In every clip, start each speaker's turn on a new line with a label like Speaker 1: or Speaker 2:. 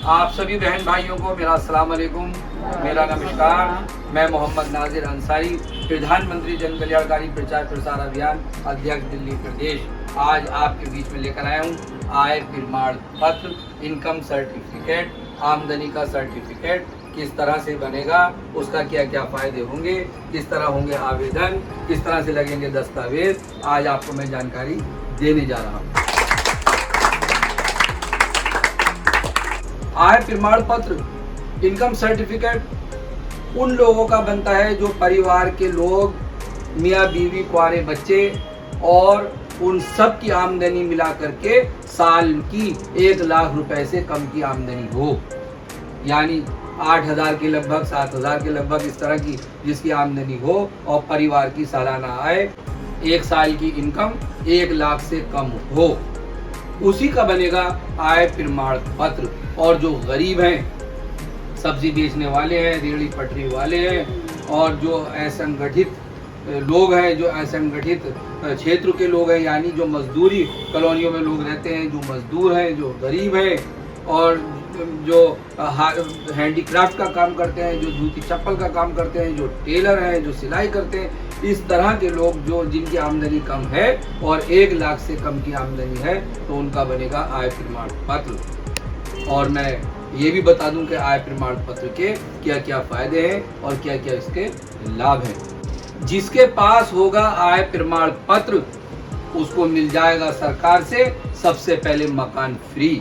Speaker 1: आप सभी बहन भाइयों को मेरा अस्सलाम वालेकुम, मेरा नमस्कार। मैं मोहम्मद नाजिर अंसारी, प्रधानमंत्री जन कल्याणकारी प्रचार प्रसार अभियान अध्यक्ष दिल्ली प्रदेश, आज आपके बीच में लेकर आया हूँ आय प्रमाण पत्र, इनकम सर्टिफिकेट, आमदनी का सर्टिफिकेट किस तरह से बनेगा, उसका क्या क्या फ़ायदे होंगे, किस तरह होंगे आवेदन, किस तरह से लगेंगे दस्तावेज, आज आपको मैं जानकारी देने जा रहा हूँ। आय प्रमाण पत्र, इनकम सर्टिफिकेट उन लोगों का बनता है जो परिवार के लोग, मियाँ बीवी, कुंवारे बच्चे और उन सब की आमदनी मिला करके साल की 1 लाख रुपए से कम की आमदनी हो, यानी 8,000 के लगभग, 7,000 के लगभग, इस तरह की जिसकी आमदनी हो और परिवार की सालाना आय 1 साल की इनकम 1 लाख से कम हो, उसी का बनेगा आय प्रमाण पत्र। और जो गरीब हैं, सब्जी बेचने वाले हैं, रेहड़ी पटरी वाले हैं और जो असंगठित लोग हैं, जो असंगठित क्षेत्र के लोग हैं, यानी जो मजदूरी कॉलोनियों में लोग रहते हैं, जो मजदूर हैं, जो गरीब हैं और जो हैंडीक्राफ्ट का काम करते हैं, जो जूती चप्पल का काम करते हैं, जो टेलर हैं, जो सिलाई करते हैं, इस तरह के लोग जो जिनकी आमदनी कम है और 1 लाख से कम की आमदनी है, तो उनका बनेगा आय प्रमाण पत्र। और मैं ये भी बता दूं कि आय प्रमाण पत्र के क्या क्या फायदे हैं और क्या क्या इसके लाभ हैं। जिसके पास होगा आय प्रमाण पत्र, उसको मिल जाएगा सरकार से सबसे पहले मकान फ्री।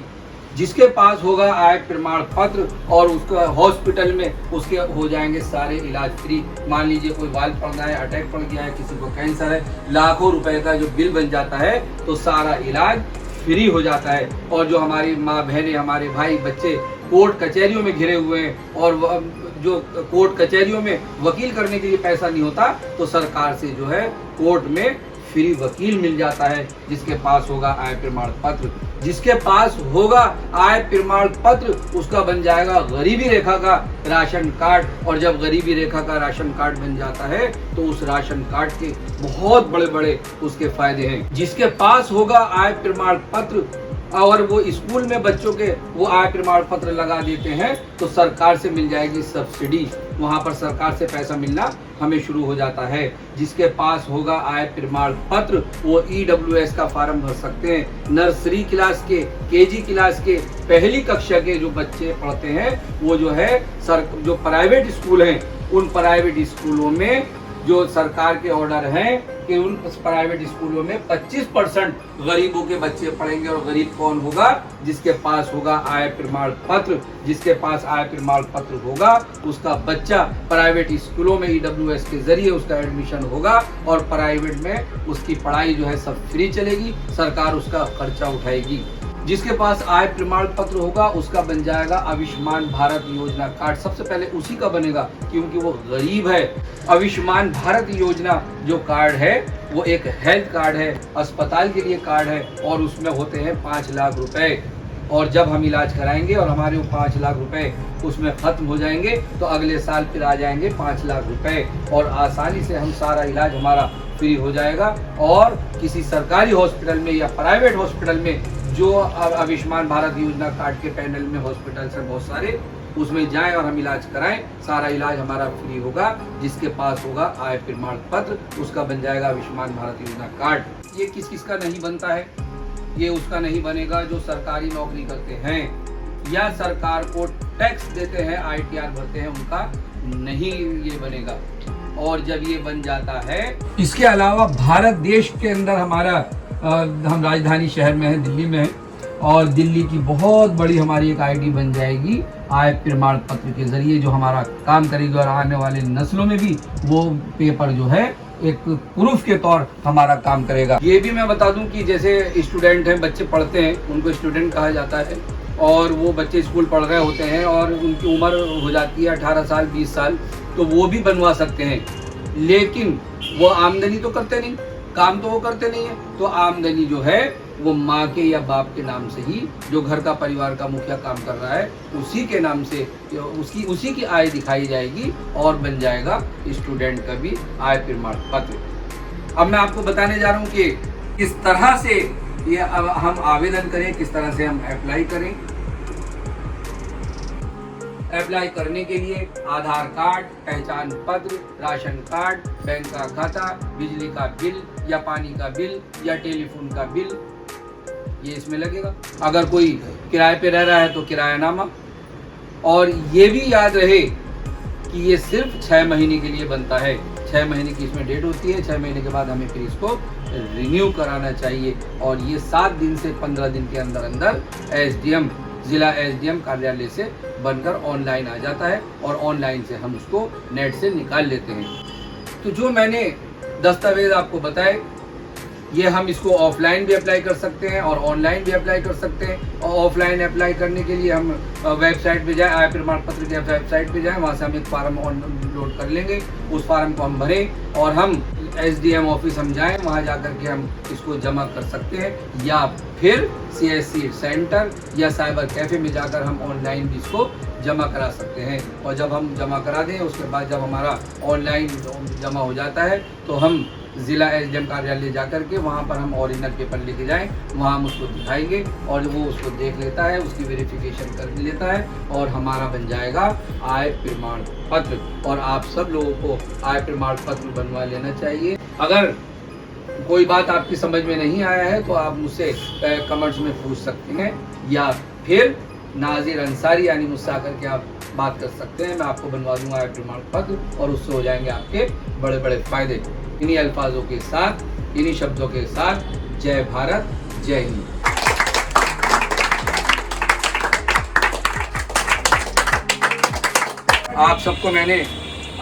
Speaker 1: जिसके पास होगा आय प्रमाण पत्र और उसका हॉस्पिटल में उसके हो जाएंगे सारे इलाज फ्री। मान लीजिए कोई वाल पड़ रहा है, अटैक पड़ गया है, किसी को कैंसर है, लाखों रुपए का जो बिल बन जाता है, तो सारा इलाज फ्री हो जाता है। और जो हमारी माँ बहनें, हमारे भाई बच्चे कोर्ट कचहरियों में घिरे हुए हैं और जो कोर्ट कचहरियों में वकील करने के लिए पैसा नहीं होता, तो सरकार से जो है कोर्ट में फ्री वकील मिल जाता है, जिसके पास होगा आय प्रमाण पत्र। जिसके पास होगा आय प्रमाण पत्र, उसका बन जाएगा गरीबी रेखा का राशन कार्ड। और जब गरीबी रेखा का राशन कार्ड बन जाता है, तो उस राशन कार्ड के बहुत बड़े बड़े उसके फायदे हैं। जिसके पास होगा आय प्रमाण पत्र और वो स्कूल में बच्चों के वो आय प्रमाण पत्र लगा देते हैं, तो सरकार से मिल जाएगी सब्सिडी, वहां पर सरकार से पैसा मिलना हमें शुरू हो जाता है। जिसके पास होगा आय प्रमाण पत्र, वो EWS का फॉर्म भर सकते हैं। नर्सरी क्लास के, KG क्लास के, पहली कक्षा के जो बच्चे पढ़ते हैं, वो जो है जो प्राइवेट स्कूल हैं, उन प्राइवेट स्कूलों में जो सरकार के ऑर्डर हैं कि उन प्राइवेट स्कूलों में 25% गरीबों के बच्चे पढ़ेंगे। और गरीब कौन होगा? जिसके पास होगा आय प्रमाण पत्र। जिसके पास आय प्रमाण पत्र होगा, उसका बच्चा प्राइवेट स्कूलों में EWS के जरिए उसका एडमिशन होगा और प्राइवेट में उसकी पढ़ाई जो है सब फ्री चलेगी, सरकार उसका खर्चा उठाएगी। जिसके पास आय प्रमाण पत्र होगा, उसका बन जाएगा आयुष्मान भारत योजना कार्ड। सबसे पहले उसी का बनेगा क्योंकि वो गरीब है। आयुष्मान भारत योजना जो कार्ड है, वो एक हेल्थ कार्ड है, अस्पताल के लिए कार्ड है और उसमें होते हैं 5 लाख रुपए। और जब हम इलाज कराएंगे और हमारे वो 5 लाख रुपए उसमें खत्म हो जाएंगे, तो अगले साल फिर आ जाएंगे 5 लाख रुपए और आसानी से हम सारा इलाज हमारा फ्री हो जाएगा। और किसी सरकारी हॉस्पिटल में या प्राइवेट हॉस्पिटल में जो आयुष्मान भारत योजना कार्ड के पैनल में हॉस्पिटल से बहुत सारे, उसमें जाएं और हम इलाज कराएं, सारा इलाज हमारा फ्री होगा। जिसके पास होगा आय प्रमाण पत्र, उसका बन जाएगा आयुष्मान भारत योजना कार्ड। ये किस किस का नहीं बनता है? ये उसका नहीं बनेगा जो सरकारी नौकरी करते हैं या सरकार को टैक्स देते हैं, ITR भरते हैं, उनका नहीं ये बनेगा। और जब ये बन जाता है, इसके अलावा भारत देश के अंदर हमारा हम राजधानी शहर में है, दिल्ली में है, और दिल्ली की बहुत बड़ी हमारी एक ID बन जाएगी आय प्रमाण पत्र के जरिए, जो हमारा काम करेगी और आने वाले नस्लों में भी वो पेपर जो है एक प्रूफ के तौर हमारा काम करेगा। ये भी मैं बता दूं कि जैसे स्टूडेंट हैं, बच्चे पढ़ते हैं, उनको स्टूडेंट कहा जाता है और वो बच्चे स्कूल पढ़ रहे होते हैं और उनकी उम्र हो जाती है 18 साल 20 साल, तो वो भी बनवा सकते हैं। लेकिन वो आमदनी तो करते नहीं, काम तो वो करते नहीं है, तो आमदनी जो है वो माँ के या बाप के नाम से ही, जो घर का परिवार का मुखिया काम कर रहा है उसी के नाम से उसी की आय दिखाई जाएगी और बन जाएगा स्टूडेंट का भी आय प्रमाण पत्र। अब मैं आपको बताने जा रहा हूँ कि किस तरह से ये अब हम आवेदन करें, किस तरह से हम अप्लाई करें। अप्लाई करने के लिए आधार कार्ड, पहचान पत्र, राशन कार्ड, बैंक का खाता, बिजली का बिल या पानी का बिल या टेलीफोन का बिल, ये इसमें लगेगा। अगर कोई किराए पे रह रहा है तो किरायानामा। और ये भी याद रहे कि ये सिर्फ 6 महीने के लिए बनता है। 6 महीने की इसमें डेट होती है। 6 महीने के बाद हमें फिर इसको रिन्यू कराना चाहिए और ये 7 दिन से 15 दिन के अंदर अंदर एसडीएम, जिला एसडीएम कार्यालय से बनकर ऑनलाइन आ जाता है और ऑनलाइन से हम उसको नेट से निकाल लेते हैं। तो जो मैंने दस्तावेज आपको बताए, ये हम इसको ऑफलाइन भी अप्लाई कर सकते हैं और ऑनलाइन भी अप्लाई कर सकते हैं। और ऑफलाइन अप्लाई करने के लिए हम वेबसाइट पे जाएं, आय प्रमाण पत्र की वेबसाइट पे जाएं, वहाँ से हम एक फार्म डाउनलोड कर लेंगे, उस फार्म को हम भरें और हम एसडीएम ऑफिस हम जाएं, वहाँ जाकर के हम इसको जमा कर सकते हैं या फिर सीएससी सेंटर या साइबर कैफे में जाकर हम ऑनलाइन भी इसको जमा करा सकते हैं। और जब हम जमा करा दें उसके बाद जब हमारा ऑनलाइन जमा हो जाता है तो हम जिला एसडीएम कार्यालय जाकर के वहाँ पर हम ओरिजिनल पेपर लेके जाएं, वहाँ हम उसको दिखाएंगे और वो उसको देख लेता है, उसकी वेरिफिकेशन कर लेता है और हमारा बन जाएगा आय प्रमाण पत्र। और आप सब लोगों को आय प्रमाण पत्र बनवा लेना चाहिए। अगर कोई बात आपकी समझ में नहीं आया है तो आप मुझसे कमेंट्स में पूछ सकते हैं या फिर नाजिर अंसारी यानी मुझसे आकर के आप बात कर सकते हैं। मैं आपको बनवा दूंगा आय प्रमाण पत्र और उससे हो जाएंगे आपके बड़े बड़े फायदे। इन्हीं अल्फाजों के साथ, इन्हीं शब्दों के साथ, जय भारत, जय हिंद। आप सबको मैंने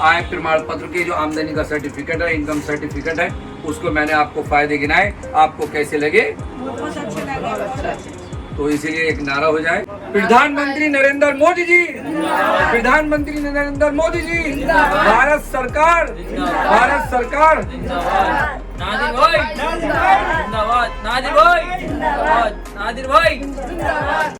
Speaker 1: आय प्रमाण पत्र के जो आमदनी का सर्टिफिकेट है, इनकम सर्टिफिकेट है, उसको मैंने आपको फायदे गिनाए। आपको कैसे लगे?
Speaker 2: बहुत अच्छे लगे।
Speaker 1: तो इसीलिए एक नारा हो जाए, प्रधानमंत्री नरेंद्र मोदी जी, प्रधानमंत्री नरेंद्र मोदी जी, भारत सरकार, भारत सरकार,
Speaker 3: नादिर भाई जिंदाबाद, नादिर भाई जिंदाबाद, नादिर भाई जिंदाबाद।